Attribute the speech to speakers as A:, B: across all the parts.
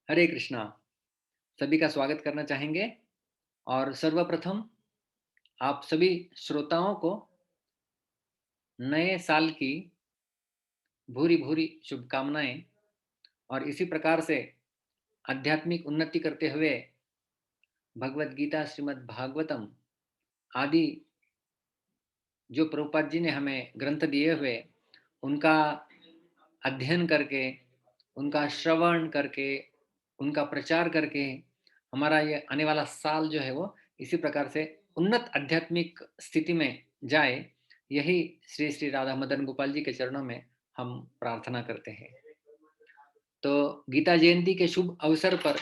A: हरे कृष्णा। सभी का स्वागत करना चाहेंगे और सर्वप्रथम आप सभी श्रोताओं को नए साल की भूरी भूरी शुभकामनाएं और इसी प्रकार से आध्यात्मिक उन्नति करते हुए भगवत गीता श्रीमद् भागवतम आदि जो प्रभुपाद जी ने हमें ग्रंथ दिए हुए उनका अध्ययन करके, उनका श्रवण करके, उनका प्रचार करके हमारा ये आने वाला साल जो है वो इसी प्रकार से उन्नत आध्यात्मिक स्थिति में जाए, यही श्री श्री राधा मदन गोपाल जी के चरणों में हम प्रार्थना करते हैं। तो गीता जयंती के शुभ अवसर पर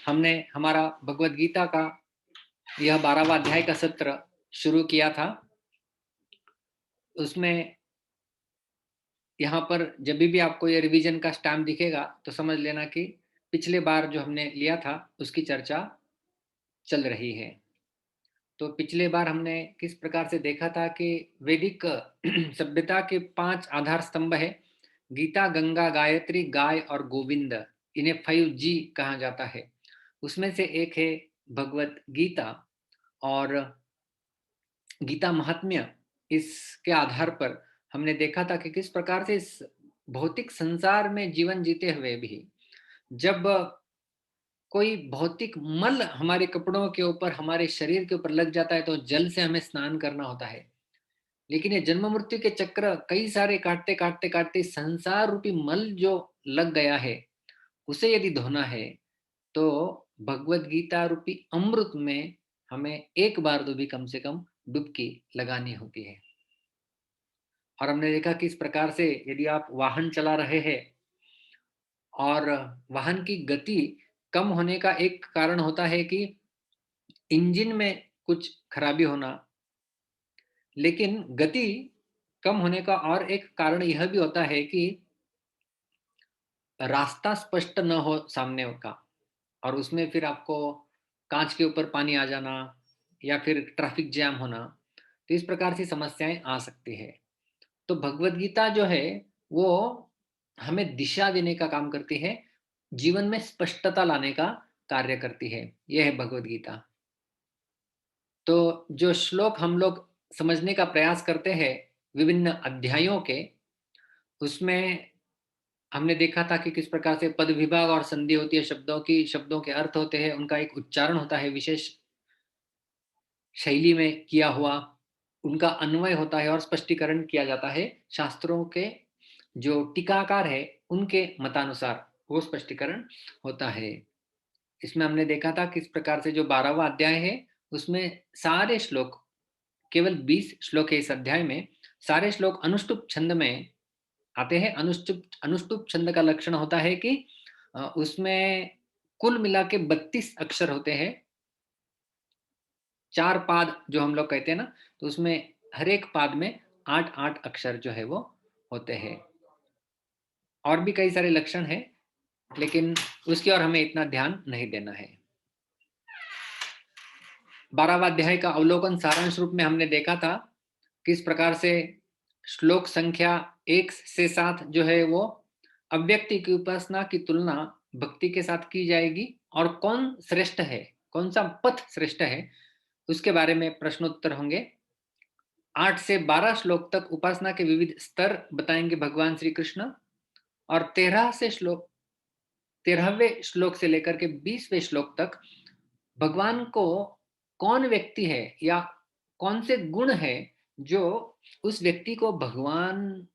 A: हमने हमारा भगवत गीता का यह 12वां अध्याय का सत्र शुरू किया था। उसमें यहाँ पर जब भी आपको ये रिवीजन का स्टैम्प दिखेगा तो समझ लेना कि पिछले बार जो हमने लिया था उसकी चर्चा चल रही है। तो पिछले बार हमने किस प्रकार से देखा था कि वैदिक सभ्यता के 5 आधार स्तंभ है, गीता, गंगा, गायत्री, गाय और गोविंद। इन्हें 5G कहा जाता है। उसमें से एक है भगवत गीता और गीता महात्म्य। इसके आधार पर हमने देखा था कि किस प्रकार से इस भौतिक संसार में जीवन जीते हुए भी जब कोई भौतिक मल हमारे कपड़ों के ऊपर, हमारे शरीर के ऊपर लग जाता है तो जल से हमें स्नान करना होता है। लेकिन ये जन्म मृत्यु के चक्र कई सारे काटते काटते काटते संसार रूपी मल जो लग गया है उसे यदि धोना है तो भगवत गीता रूपी अमृत में हमें एक बार तो भी कम से कम डुबकी लगानी होती है। और हमने देखा कि इस प्रकार से यदि आप वाहन चला रहे हैं और वाहन की गति कम होने का एक कारण होता है कि इंजन में कुछ खराबी होना, लेकिन गति कम होने का और एक कारण यह भी होता है कि रास्ता स्पष्ट न हो सामने का, और उसमें फिर आपको कांच के ऊपर पानी आ जाना या फिर ट्रैफिक जैम होना, तो इस प्रकार की समस्याएं आ सकती है। तो भगवत गीता जो है वो हमें दिशा देने का काम करती है, जीवन में स्पष्टता लाने का कार्य करती है। यह है भगवत गीता। तो जो श्लोक हम लोग समझने का प्रयास करते हैं विभिन्न अध्यायों के, उसमें हमने देखा था कि किस प्रकार से पद विभाग और संधि होती है, शब्दों की, शब्दों के अर्थ होते हैं, उनका एक उच्चारण होता है विशेष शैली में किया हुआ, उनका अन्वय होता है और स्पष्टीकरण किया जाता है शास्त्रों के जो टीकाकार है उनके मतानुसार, वो स्पष्टीकरण होता है। इसमें हमने देखा था किस प्रकार से जो 12वां अध्याय है उसमें सारे श्लोक, केवल 20 श्लोक है इस अध्याय में, सारे श्लोक अनुष्टुप छंद में आते हैं। अनुष्टुप अनुष्टुप छंद का लक्षण होता है कि उसमें कुल मिला के 32 अक्षर होते हैं। 4 पाद जो हम लोग कहते हैं ना, तो उसमें हर एक पाद में 8-8 अक्षर जो है वो होते हैं। और भी कई सारे लक्षण हैं, लेकिन उसकी ओर हमें इतना ध्यान नहीं देना है। 12वां अध्याय का अवलोकन सारांश रूप में हमने देखा था किस प्रकार से श्लोक संख्या 1 से 7 जो है वो अव्यक्ति की उपासना की तुलना भक्ति के साथ की जाएगी, और कौन श्रेष्ठ है, कौन सा पथ श्रेष्ठ है, उसके बारे में प्रश्नोत्तर होंगे। 8 से 12 श्लोक तक उपासना के विविध स्तर बताएंगे भगवान श्री कृष्ण, और 13वें श्लोक से लेकर के 20वें श्लोक तक भगवान को कौन व्यक्ति है या कौन से गुण है जो उस व्यक्ति को भगवान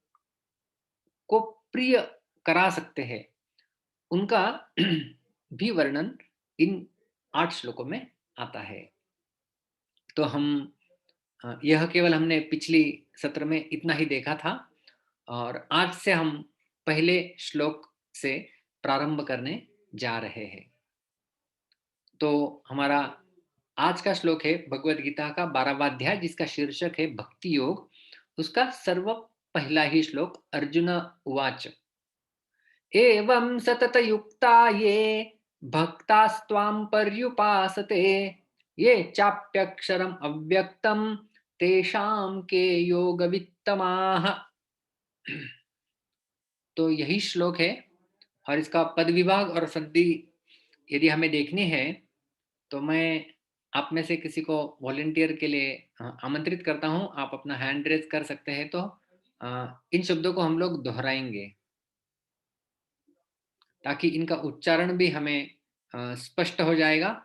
A: को प्रिय करा सकते हैं, उनका भी वर्णन इन 8 श्लोकों में आता है। तो हम यह केवल हमने पिछली सत्र में इतना ही देखा था, और आज से हम पहले श्लोक से प्रारंभ करने जा रहे हैं। तो हमारा आज का श्लोक है भगवत गीता का 12वां अध्याय, जिसका शीर्षक है भक्ति योग। उसका सर्व पहला ही श्लोक, अर्जुन उवाच एवं सतत युक्ता ये भक्तास्त्वां पर्युपासते ये चाप्यक्षरम अव्यक्तम तेषां के योग वित्तमाः। तो यही श्लोक है और इसका पद विभाग और संधि यदि हमें देखनी है तो मैं आप में से किसी को वॉलंटियर के लिए आमंत्रित करता हूं। आप अपना हैंड रेज कर सकते हैं, तो इन शब्दों को हम लोग दोहराएंगे ताकि इनका उच्चारण भी हमें स्पष्ट हो जाएगा।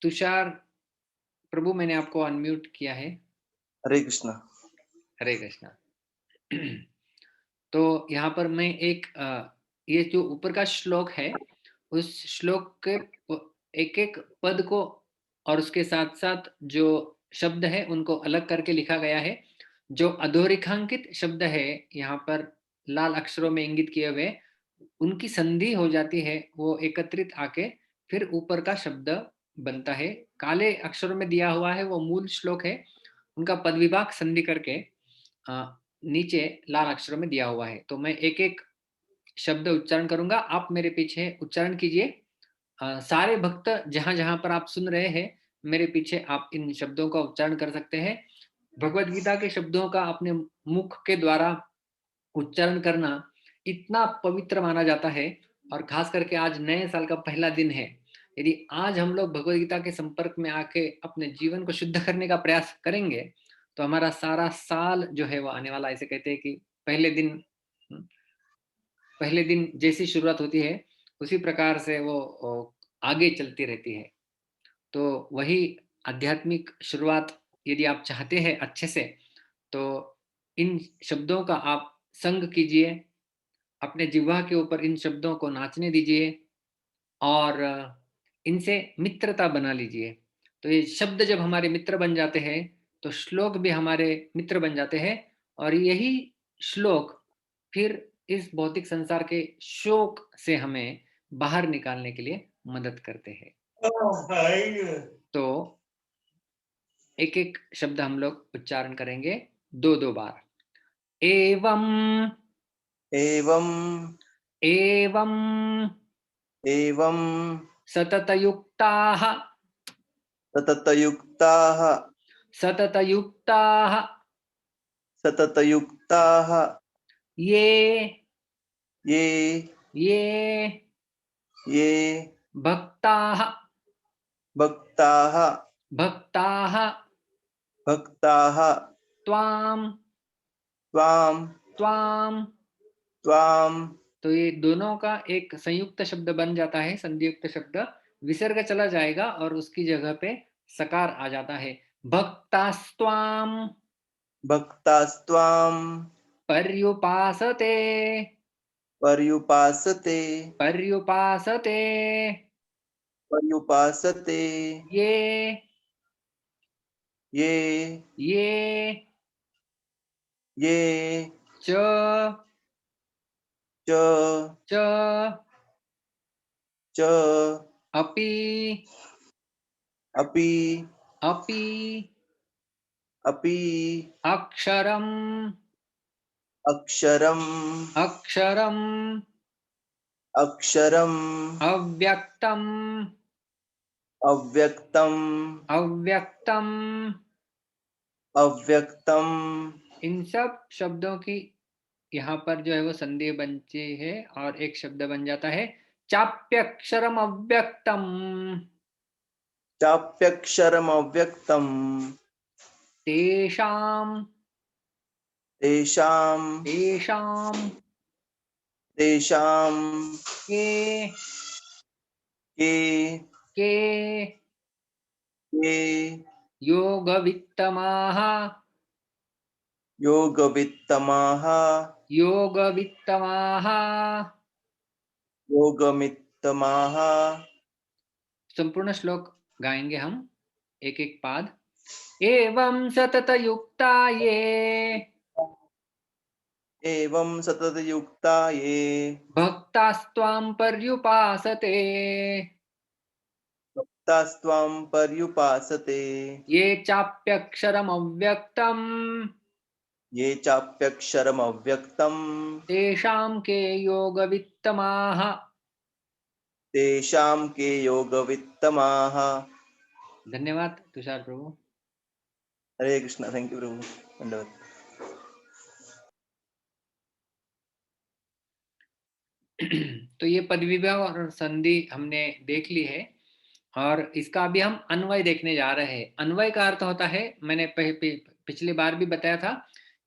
A: तुषार प्रभु, मैंने आपको अनम्यूट किया है।
B: हरे कृष्णा।
A: हरे कृष्णा। तो यहाँ पर मैं एक ये जो ऊपर का श्लोक है, उस श्लोक के एक एक पद को और उसके साथ साथ जो शब्द है उनको अलग करके लिखा गया है। जो अधोरेखांकित शब्द है यहाँ पर लाल अक्षरों में इंगित किए हुए, उनकी संधि हो जाती है, वो एकत्रित आके फिर ऊपर का शब्द बनता है। काले अक्षरों में दिया हुआ है वो मूल श्लोक है, उनका पद विभाग संधि करके नीचे लाल अक्षरों में दिया हुआ है। तो मैं एक एक शब्द उच्चारण करूंगा, आप मेरे पीछे उच्चारण कीजिए। सारे भक्त जहां जहां पर आप सुन रहे हैं, मेरे पीछे आप इन शब्दों का उच्चारण कर सकते हैं। भगवत गीता के शब्दों का अपने मुख के द्वारा उच्चारण करना इतना पवित्र माना जाता है। और खास करके आज नए साल का पहला दिन है, यदि आज हम लोग भगवत गीता के संपर्क में आके अपने जीवन को शुद्ध करने का प्रयास करेंगे तो हमारा सारा साल जो है वो आने वाला। ऐसे कहते हैं कि पहले दिन जैसी शुरुआत होती है उसी प्रकार से वो आगे चलती रहती है। तो वही आध्यात्मिक शुरुआत यदि आप चाहते हैं अच्छे से, तो इन शब्दों का आप संग कीजिए, अपने जिह्वा के ऊपर इन शब्दों को नाचने दीजिए और इनसे मित्रता बना लीजिए। तो ये शब्द जब हमारे मित्र बन जाते हैं तो श्लोक भी हमारे मित्र बन जाते हैं, और यही श्लोक फिर इस भौतिक संसार के शोक से हमें बाहर निकालने के लिए मदद करते हैं। तो एक एक शब्द हम लोग उच्चारण करेंगे दो दो बार। एवं
B: एवं
A: एवं
B: एवं
A: सततयुक्ताः
B: सततयुक्ताः
A: सततयुक्ताः
B: सततयुक्ताः
A: ये
B: ये
A: ये
B: ये
A: भक्ताः
B: भक्ताः
A: भक्ताः
B: भक्ताः
A: त्वां
B: त्वां
A: त्वां।
B: त्वां
A: तो ये दोनों का एक संयुक्त शब्द बन जाता है, संधियुक्त शब्द। विसर्ग चला जाएगा और उसकी जगह पे सकार आ जाता है। भक्तास्त्वां
B: भक्तास्त्वां
A: पर्युपासते
B: पर्युपासते
A: पर्युपासते
B: पर्युपासते
A: ये
B: ये
A: ये
B: ये
A: च
B: च
A: च
B: च
A: अपि
B: अपि
A: अपि
B: अपि
A: अक्षरम्
B: अक्षरम्
A: अक्षरम्
B: अक्षरम्
A: अव्यक्तम्
B: अव्यक्तम्
A: अव्यक्तम्।
B: अव्यक्तम्।
A: इन सब शब्दों की यहाँ पर जो है वो संधि बनती है और एक शब्द बन जाता है चाप्यक्षरम अव्यक्तम।
B: चाप्यक्षरम् अव्यक्तम्।
A: तेषाम
B: तेषाम्
A: तेषाम
B: तेषाम्
A: के
B: के
A: के
B: के
A: योगवित्तमाः
B: योगवित्तमाः
A: योगवित्तमाः।
B: योगमित्तमाः।
A: संपूर्ण श्लोक गाएंगे हम एक एक पाद। एवं सततयुक्ता ये
B: एवं सततयुक्ता ये
A: भक्तास्त्वां पर्युपासते
B: भक्तास्त्वां पर्युपासते
A: ये चाप्यक्षरमव्यक्तम्
B: ये चाप्यक्षरमव्यक्तम्
A: तेषां के योगवित्तमाः।
B: तेषां के योगवित्तमाः।
A: धन्यवाद तुषार प्रभु।
B: हरे कृष्णा। थैंक यू प्रभु। धन्यवाद।
A: तो ये पदविभाग और संधि हमने देख ली है, और इसका अभी हम अन्वय देखने जा रहे हैं। अन्वय का अर्थ होता है, मैंने पिछली बार भी बताया था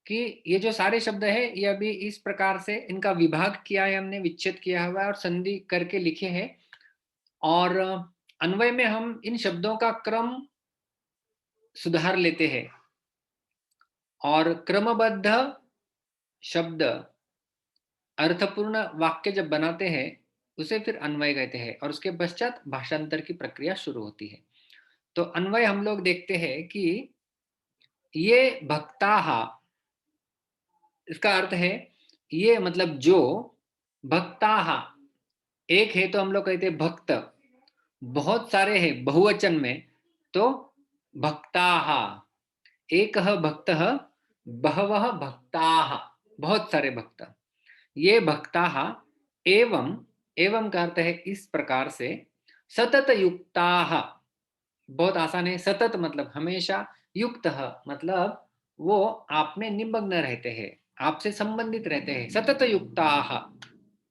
A: कि ये जो सारे शब्द है ये अभी इस प्रकार से इनका विभाग किया है हमने, विच्छेद किया हुआ है और संधि करके लिखे हैं। और अन्वय में हम इन शब्दों का क्रम सुधार लेते हैं, और क्रमबद्ध शब्द अर्थपूर्ण वाक्य जब बनाते हैं उसे फिर अन्वय कहते हैं, और उसके पश्चात भाषांतर की प्रक्रिया शुरू होती है। तो अन्वय हम लोग देखते हैं कि ये भक्ताः, इसका अर्थ है ये मतलब जो, भक्ताः एक है तो हम लोग कहते हैं भक्त, बहुत सारे हैं बहुवचन में तो भक्ताः, एकः भक्तः, बहवः भक्ताः, बहुत सारे भक्त। ये भक्ताः एवं, एवं का अर्थ है इस प्रकार से, सतत युक्ताः, बहुत आसान है, सतत मतलब हमेशा, युक्तः मतलब वो आप में निमग्न रहते हैं, आपसे संबंधित रहते हैं, सतत युक्ताः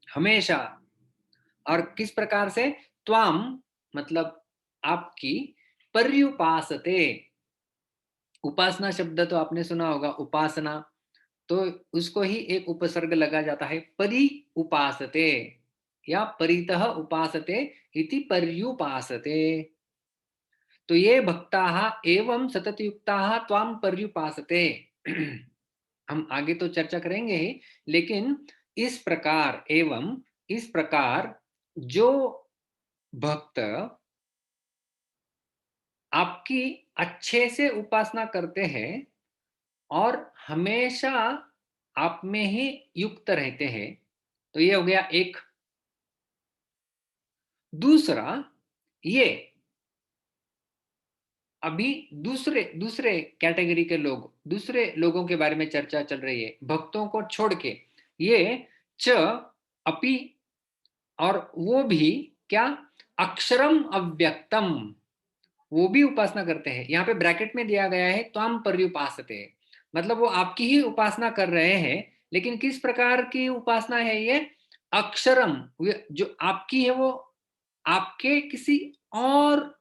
A: हमेशा। और किस प्रकार से, त्वाम मतलब आपकी, पर्युपासते, उपासना शब्द तो आपने सुना होगा, उपासना, तो उसको ही एक उपसर्ग लगा जाता है, परि उपासते या परितः उपासते इति पर्युपासते। तो ये भक्ताः एवं सततयुक्ताः त्वां पर्युपासते। हम आगे तो चर्चा करेंगे ही, लेकिन इस प्रकार, एवं इस प्रकार जो भक्त आपकी अच्छे से उपासना करते हैं और हमेशा आप में ही युक्त रहते हैं, तो ये हो गया एक। दूसरा, ये अभी दूसरे दूसरे कैटेगरी के लोग, दूसरे लोगों के बारे में चर्चा चल रही है, भक्तों को छोड़ के, ये च अपि, और वो भी क्या, अक्षरम अव्यक्तम, वो भी उपासना करते हैं। यहाँ पे ब्रैकेट में दिया गया है त्वाम पर्युपासते, मतलब वो आपकी ही उपासना कर रहे हैं, लेकिन किस प्रकार की उपासना है ये, अक्षरम, जो आपकी है वो आपके किसी और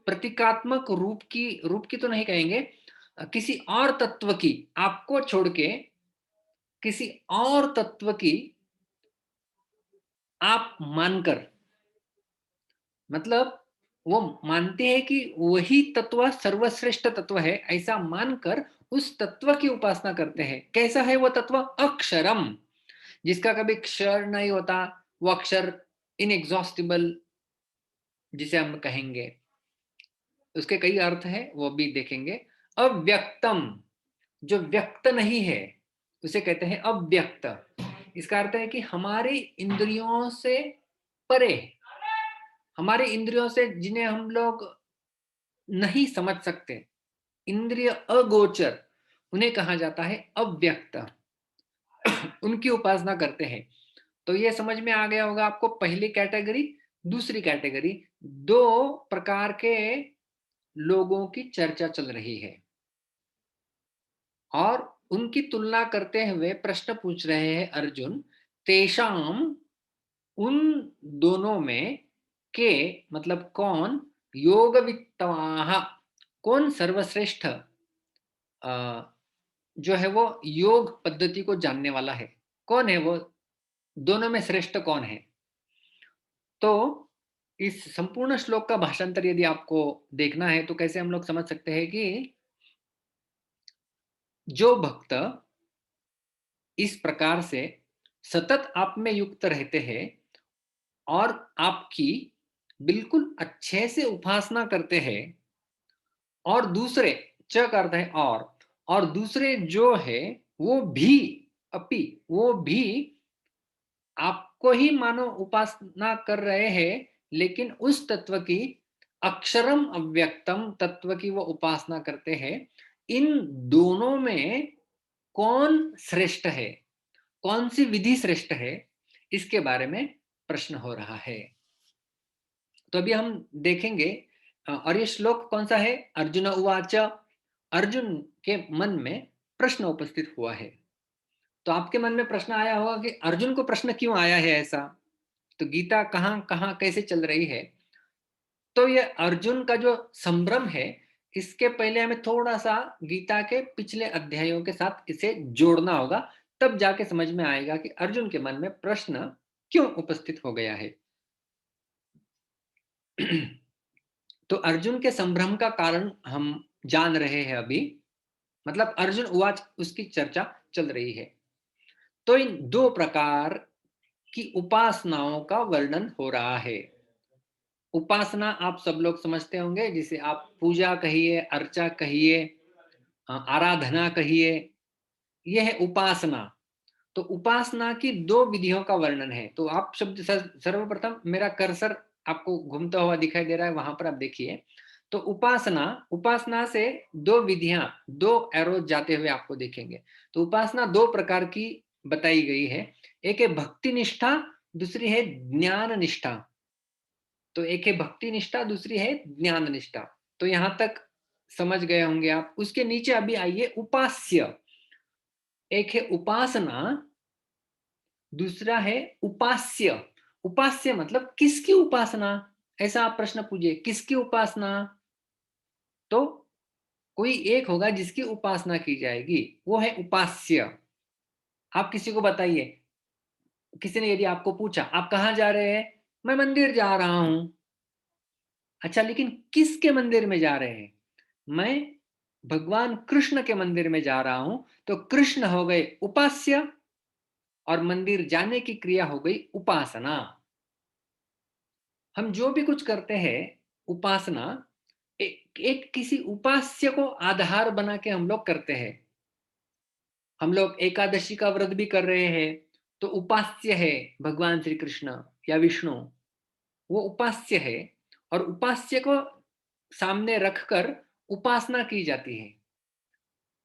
A: प्रतीकात्मक रूप की तो नहीं कहेंगे, किसी और तत्व की, आपको छोड़ के किसी और तत्व की आप मानकर, मतलब वो मानते हैं कि वही तत्व सर्वश्रेष्ठ तत्व है, ऐसा मानकर उस तत्व की उपासना करते हैं। कैसा है वो तत्व, अक्षरम, जिसका कभी क्षर नहीं होता, वो अक्षर इनएग्जॉस्टिबल जिसे हम कहेंगे, उसके कई अर्थ हैं, वो भी देखेंगे। अव्यक्तम, जो व्यक्त नहीं है उसे कहते हैं अव्यक्त। इसका अर्थ है कि हमारे इंद्रियों से परे, हमारे इंद्रियों से जिन्हें हम लोग नहीं समझ सकते, इंद्रिय अगोचर, उन्हें कहा जाता है अव्यक्त। उनकी उपासना करते हैं। तो ये समझ में आ गया होगा आपको, पहली कैटेगरी, दूसरी कैटेगरी, दो प्रकार के लोगों की चर्चा चल रही है, और उनकी तुलना करते हुए प्रश्न पूछ रहे हैं अर्जुन, तेषाम, उन दोनों में, के मतलब कौन, योगवित्तवाः, कौन सर्वश्रेष्ठ जो है वो योग पद्धति को जानने वाला है, कौन है वो, दोनों में श्रेष्ठ कौन है। तो इस संपूर्ण श्लोक का भाषांतर यदि आपको देखना है तो कैसे हम लोग समझ सकते हैं कि जो भक्त इस प्रकार से सतत आप में युक्त रहते हैं और आपकी बिल्कुल अच्छे से उपासना करते हैं, और दूसरे, च करते हैं और दूसरे जो है वो भी, अपि वो भी आपको ही मानो उपासना कर रहे हैं, लेकिन उस तत्व की, अक्षरम अव्यक्तम तत्व की वो उपासना करते हैं। इन दोनों में कौन श्रेष्ठ है, कौन सी विधि श्रेष्ठ है, इसके बारे में प्रश्न हो रहा है। तो अभी हम देखेंगे, और ये श्लोक कौन सा है, अर्जुन उवाच, अर्जुन के मन में प्रश्न उपस्थित हुआ है। तो आपके मन में प्रश्न आया होगा कि अर्जुन को प्रश्न क्यों आया है ऐसा? तो गीता कहाँ-कहाँ कैसे चल रही है? तो ये अर्जुन का जो संभ्रम है, इसके पहले हमें थोड़ा-सा गीता के पिछले अध्यायों के साथ इसे जोड़ना होगा, तब जाके समझ में आएगा कि अर्जुन के मन में प्रश्न क्यों उपस्थित हो गया है। तो अर्जुन के संभ्रम का कारण हम जान रहे हैं अभी, मतलब अर्जुन उवाच उसकी चर्चा चल रही है। तो इन 2 प्रकार की उपासनाओं का वर्णन हो रहा है। उपासना आप सब लोग समझते होंगे, जिसे आप पूजा कहिए, अर्चा कहिए, आराधना कहिए, ये है उपासना। तो उपासना की 2 विधियों का वर्णन है। तो आप शब्द सर्वप्रथम मेरा कर्सर आपको घूमता हुआ दिखाई दे रहा है, वहां पर आप देखिए। तो उपासना, उपासना से 2 विधियां, 2 एरोज जाते हुए आपको दिखेंगे। तो उपासना 2 प्रकार की बताई गई है। एक है भक्ति निष्ठा, दूसरी है ज्ञान निष्ठा। तो एक है भक्ति निष्ठा, दूसरी है ज्ञान निष्ठा। तो यहां तक समझ गए होंगे आप। उसके नीचे अभी आइए उपास्य। एक है उपासना, दूसरा है उपास्य। उपास्य मतलब किसकी उपासना? ऐसा आप प्रश्न पूछिए, किसकी उपासना? तो कोई एक होगा जिसकी उपासना की जाएगी, वो है उपास्य। आप किसी को बताइए, किसी ने यदि आपको पूछा आप कहाँ जा रहे हैं? मैं मंदिर जा रहा हूं। अच्छा, लेकिन किसके मंदिर में जा रहे हैं? मैं भगवान कृष्ण के मंदिर में जा रहा हूं। तो कृष्ण हो गए उपास्य और मंदिर जाने की क्रिया हो गई उपासना। हम जो भी कुछ करते हैं, उपासना एक किसी उपास्य को आधार बना के हम लोग करते हैं। हम लोग एकादशी का व्रत भी कर रहे हैं, तो उपास्य है भगवान श्री कृष्ण या विष्णु, वो उपास्य है। और उपास्य को सामने रखकर उपासना की जाती है।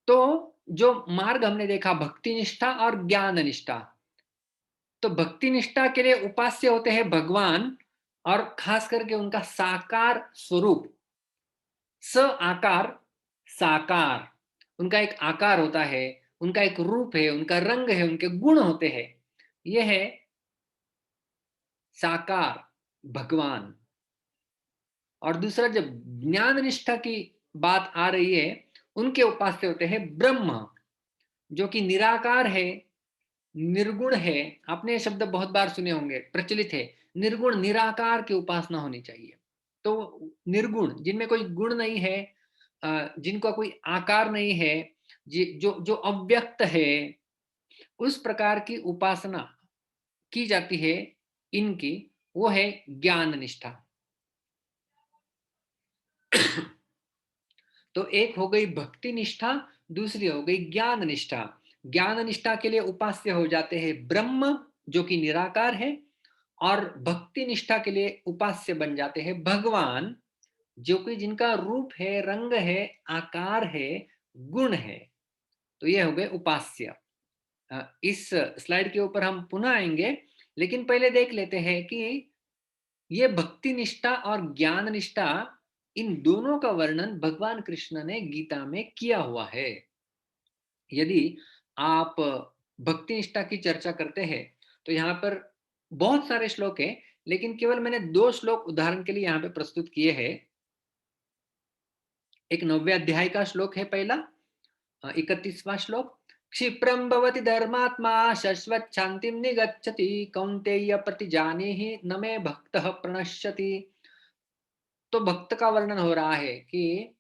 A: तो जो मार्ग हमने देखा भक्ति निष्ठा और ज्ञान निष्ठा, तो भक्ति निष्ठा के लिए उपास्य होते हैं भगवान, और खास करके उनका साकार स्वरूप। स आकार, साकार, उनका एक आकार होता है, उनका एक रूप है, उनका रंग है, उनके गुण होते हैं। यह है साकार भगवान। और दूसरा, जब ज्ञान निष्ठा की बात आ रही है, उनके उपास्य होते हैं ब्रह्म, जो कि निराकार है, निर्गुण है। आपने ये शब्द बहुत बार सुने होंगे, प्रचलित है। निर्गुण निराकार की उपासना होनी चाहिए। तो निर्गुण, जिनमें कोई गुण नहीं है, जिनका कोई आकार नहीं है, जो जो अव्यक्त है, उस प्रकार की उपासना की जाती है इनकी, वो है ज्ञान निष्ठा। तो एक हो गई भक्ति निष्ठा, दूसरी हो गई ज्ञान निष्ठा। ज्ञान निष्ठा के लिए उपास्य हो जाते हैं ब्रह्म, जो कि निराकार है। और भक्ति निष्ठा के लिए उपास्य बन जाते हैं भगवान, जो कि जिनका रूप है, रंग है, आकार है, गुण है। तो ये हो गए उपास्य। इस स्लाइड के ऊपर हम पुनः आएंगे, लेकिन पहले देख लेते हैं कि ये भक्ति निष्ठा और ज्ञान निष्ठा, इन दोनों का वर्णन भगवान कृष्ण ने गीता में किया हुआ है। यदि आप भक्ति निष्ठा की चर्चा करते हैं, तो यहाँ पर बहुत सारे श्लोक हैं, लेकिन केवल मैंने 2 श्लोक उदाहरण के लिए यहाँ पे प्रस्तुत किए हैं। एक 9वें अध्याय का श्लोक है पहला, 31वां श्लोक। क्षिप्रं भवति धर्मात्मा शश्वत् शांतिं निगच्छति कौन्तेय प्रतिजानीहि न मे भक्तः प्रणश्यति। तो भक्त का वर्णन हो रहा है कि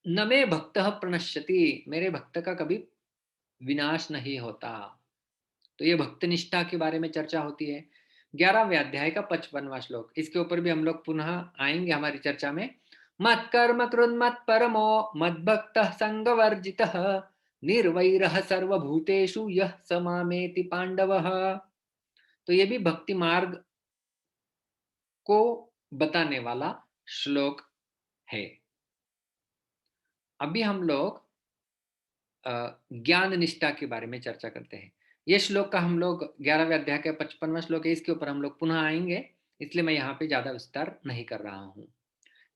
A: न मे भक्तः प्रणश्यति, मेरे भक्त का कभी विनाश नहीं होता। तो ये भक्त निष्ठा के बारे में चर्चा होती है। 11वें अध्याय का 55वां श्लोक, इसके ऊपर भी हम लोग पुनः आएंगे हमारी चर्चा में। मत कर्म कृन्मत परमो मद्भक्तः संगवर्जितः निर्वैरः सर्वभूतेषु यः स मामेति पांडवः। तो ये भी भक्ति मार्ग को बताने वाला श्लोक है। अभी हम लोग ज्ञान निष्ठा के बारे में चर्चा करते हैं। ये श्लोक का हम लोग 11वें अध्याय का 55वां श्लोक है, इसके ऊपर हम लोग पुनः आएंगे, इसलिए मैं यहाँ पे ज्यादा विस्तार नहीं कर रहा हूँ।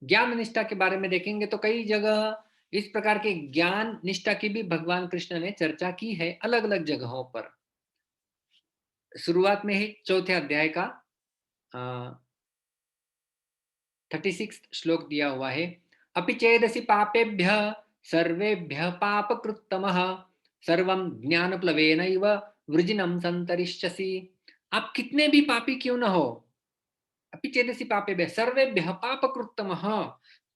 A: ज्ञान निष्ठा के बारे में देखेंगे तो कई जगह इस प्रकार के ज्ञान निष्ठा की भी भगवान कृष्ण ने चर्चा की है अलग अलग जगहों पर। शुरुआत में ही चौथे अध्याय का 36 श्लोक दिया हुआ है। अपि चेदसि पापेभ्य सर्वेभ्य पापकृत्तमः सर्वं ज्ञानप्लवेनैव वृजिनं संतरिष्यसि। आप कितने भी पापी क्यों न हो, अपि चेदसि पापेभ्य सर्वेभ्य पापकृत्तमः,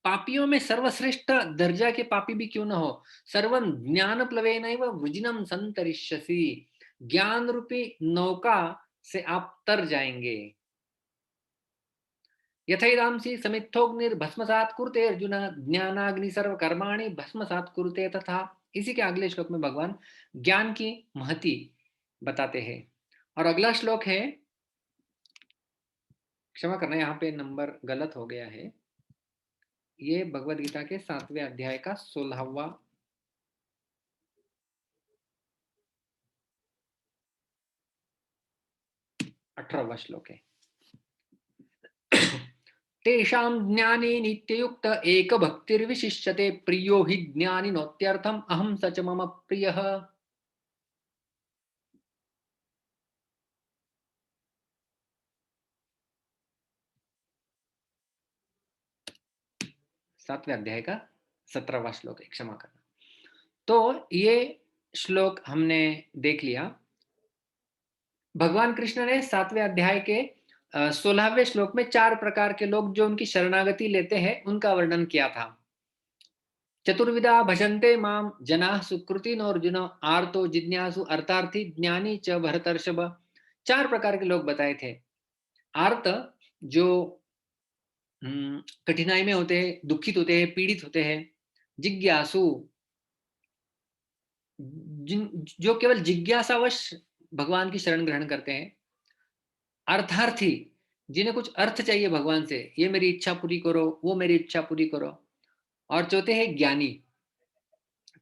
A: पापियों में सर्वश्रेष्ठ दर्जा के पापी भी क्यों न हो, सर्वं ज्ञानप्लवेनैव वृजिनं संतरिष्यसि, ज्ञान रूपी नौका से आप तर जाएंगे। यथैदांसि समिद्धोऽग्निर्भस्मसात् कुरुते अर्जुन ज्ञानाग्नि सर्वकर्माणि भस्मसात् कुरुते तथा। इसी के अगले श्लोक में भगवान ज्ञान की महती बताते हैं। और अगला श्लोक है, क्षमा करना यहाँ पे नंबर गलत हो गया है, ये भगवद गीता के 7वें अध्याय का 16वां 18वां श्लोक है। तेषां ज्ञाने नित्ययुक्त एक भक्तिर्विशिष्यते प्रियो हि ज्ञानिनोत्यर्थम अहम स च मम प्रियः। 7वें अध्याय का 17वां श्लोक है, क्षमा करना। तो ये श्लोक हमने देख लिया। भगवान कृष्ण ने 7वें अध्याय के 16वें श्लोक में 4 प्रकार के लोग जो उनकी शरणागति लेते हैं उनका वर्णन किया था। चतुर्विधा भजन्ते माम जनाः सुकृतिनोऽर्जुन आर्तो जिज्ञासु अर्थार्थी ज्ञानी च भरतर्षभ। 4 प्रकार के लोग बताए थे। आर्त जो कठिनाई में होते हैं, दुखित होते हैं, पीड़ित होते हैं। जिज्ञासु जो केवल जिज्ञासावश भगवान की शरण ग्रहण करते हैं। अर्थार्थी जिन्हें कुछ अर्थ चाहिए भगवान से, ये मेरी इच्छा पूरी करो, वो मेरी इच्छा पूरी करो। और चौथे है ज्ञानी।